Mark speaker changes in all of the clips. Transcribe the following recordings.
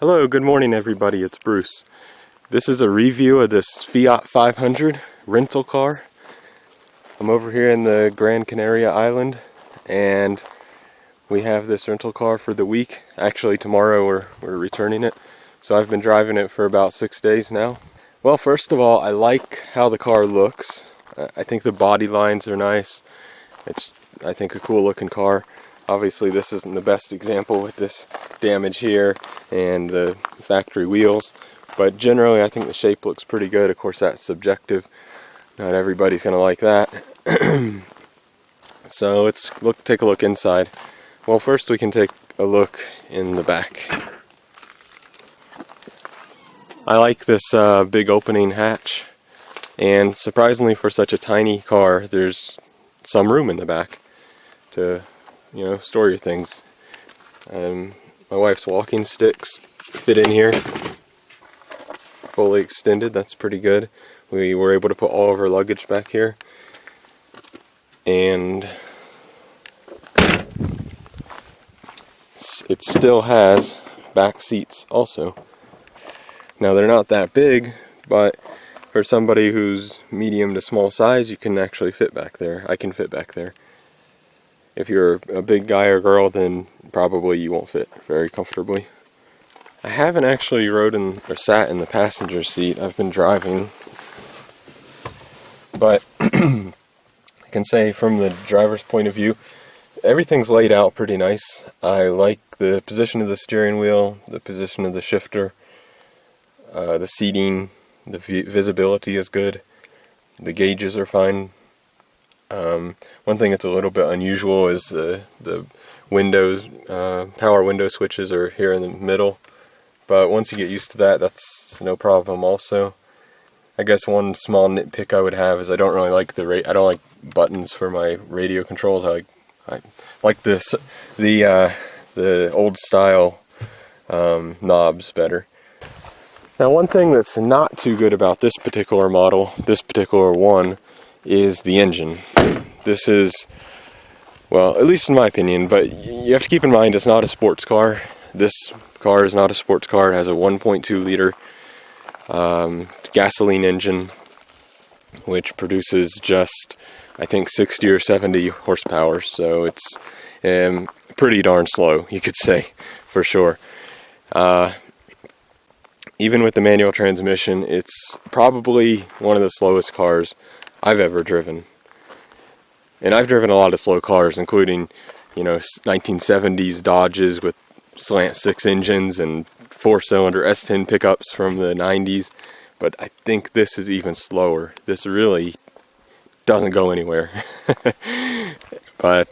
Speaker 1: Hello, good morning everybody, it's Bruce. This is a review of this Fiat 500 rental car. I'm over here in the Gran Canaria island and we have this rental car for the week. Actually tomorrow we're returning it. So I've been driving it for about 6 days now. Well, first of all, I like how the car looks. I think the body lines are nice. It's, I think, a cool looking car. Obviously this isn't the best example with this damage here and the factory wheels, but generally I think the shape looks pretty good. Of course that's subjective. Not everybody's gonna like that. So let's take a look inside. Well, first we can take a look in the back. I like this big opening hatch, and surprisingly for such a tiny car there's some room in the back to store your things. My wife's walking sticks fit in here, fully extended. That's pretty good. We were able to put all of our luggage back here, and it still has back seats also. Now they're not that big, but for somebody who's medium to small size, you can actually fit back there. I can fit back there. If you're a big guy or girl, then probably you won't fit very comfortably. I haven't actually sat in the passenger seat. I've been driving. But I can say from the driver's point of view, everything's laid out pretty nice. I like the position of the steering wheel, the position of the shifter, the seating, the visibility is good. The gauges are fine. One thing that's a little bit unusual is the windows, power window switches are here in the middle, but once you get used to that, that's no problem also. I guess one small nitpick I would have is I don't really like I don't like buttons for my radio controls. I like the old style knobs better. Now, one thing that's not too good about this particular model, this particular one, is the engine. This is, well, at least in my opinion, but you have to keep in mind it's not a sports car. This car is not a sports car. It has a 1.2 liter gasoline engine, which produces just, I think, 60 or 70 horsepower, so it's pretty darn slow, you could say, for sure. Even with the manual transmission, it's probably one of the slowest cars I've ever driven. And I've driven a lot of slow cars, including, 1970s Dodges with slant 6 engines and 4-cylinder S10 pickups from the 90s. But I think this is even slower. This really doesn't go anywhere. But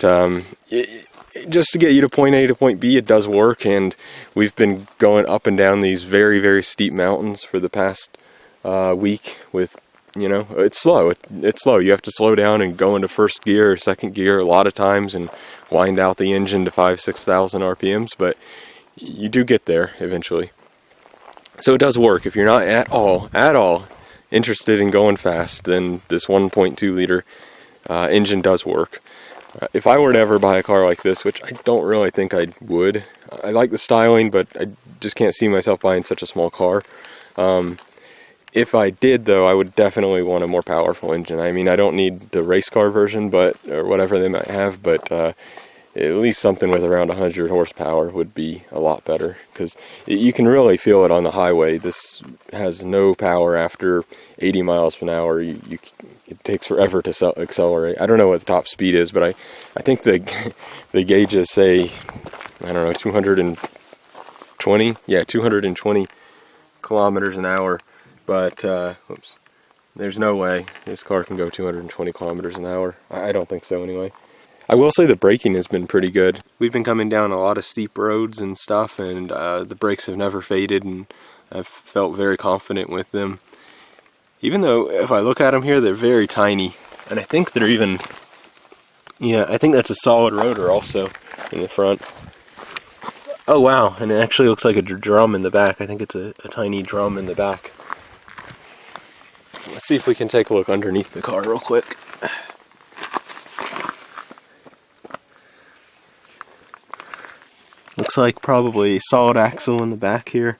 Speaker 1: just to get you to point A to point B, it does work. And we've been going up and down these very, very steep mountains for the past week with, it's slow. It's slow. You have to slow down and go into first gear or second gear a lot of times and wind out the engine to 5,000-6,000 RPMs, but you do get there eventually. So it does work. If you're not at all interested in going fast, then this 1.2 liter engine does work. If I were to ever buy a car like this, which I don't really think I would, I like the styling, but I just can't see myself buying such a small car. If I did, though, I would definitely want a more powerful engine. I mean, I don't need the race car version, or whatever they might have, but at least something with around 100 horsepower would be a lot better, because you can really feel it on the highway. This has no power after 80 miles per hour. It takes forever to accelerate. I don't know what the top speed is, but I think the gauges say, I don't know, 220? Yeah, 220 kilometers an hour. But, there's no way this car can go 220 kilometers an hour. I don't think so anyway. I will say the braking has been pretty good. We've been coming down a lot of steep roads and stuff, and the brakes have never faded, and I've felt very confident with them. Even though, if I look at them here, they're very tiny. And I think they're even, I think that's a solid rotor also in the front. Oh wow, and it actually looks like a drum in the back. I think it's a tiny drum in the back. Let's see if we can take a look underneath the car real quick. looks like probably solid axle in the back here.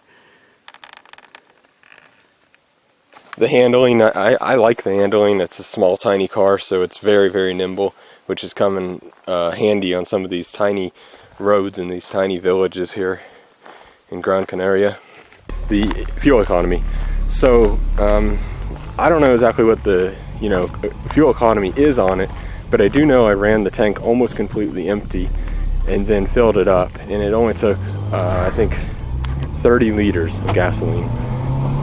Speaker 1: The handling, I like the handling. It's a small, tiny car, so it's very, very nimble, which is coming handy on some of these tiny roads in these tiny villages here in Gran Canaria. The fuel economy. So, I don't know exactly what the, fuel economy is on it, but I do know I ran the tank almost completely empty and then filled it up, and it only took, I think, 30 liters of gasoline.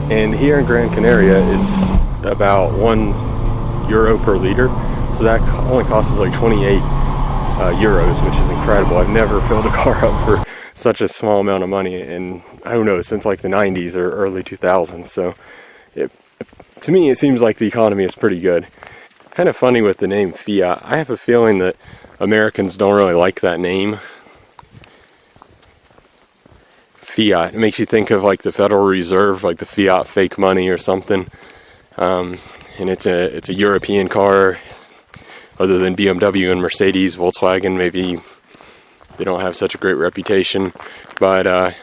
Speaker 1: And here in Gran Canaria, it's about €1 per liter, so that only costs us like 28 euros, which is incredible. I've never filled a car up for such a small amount of money, and I don't know, since like the 90s or early 2000s. So, to me, it seems like the economy is pretty good. Kind of funny with the name Fiat. I have a feeling that Americans don't really like that name. Fiat. It makes you think of like the Federal Reserve, like the fiat fake money or something. And it's a European car. Other than BMW and Mercedes, Volkswagen, maybe they don't have such a great reputation. But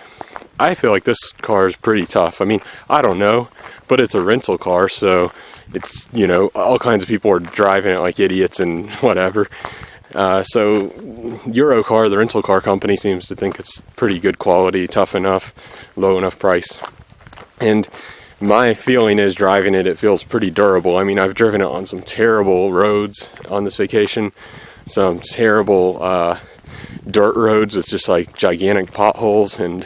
Speaker 1: I feel like this car is pretty tough. I mean, I don't know, but it's a rental car, so it's, all kinds of people are driving it like idiots and whatever. So Eurocar, the rental car company, seems to think it's pretty good quality, tough enough, low enough price. And my feeling is driving it feels pretty durable. I mean, I've driven it on some terrible roads on this vacation, some terrible dirt roads with just like gigantic potholes, and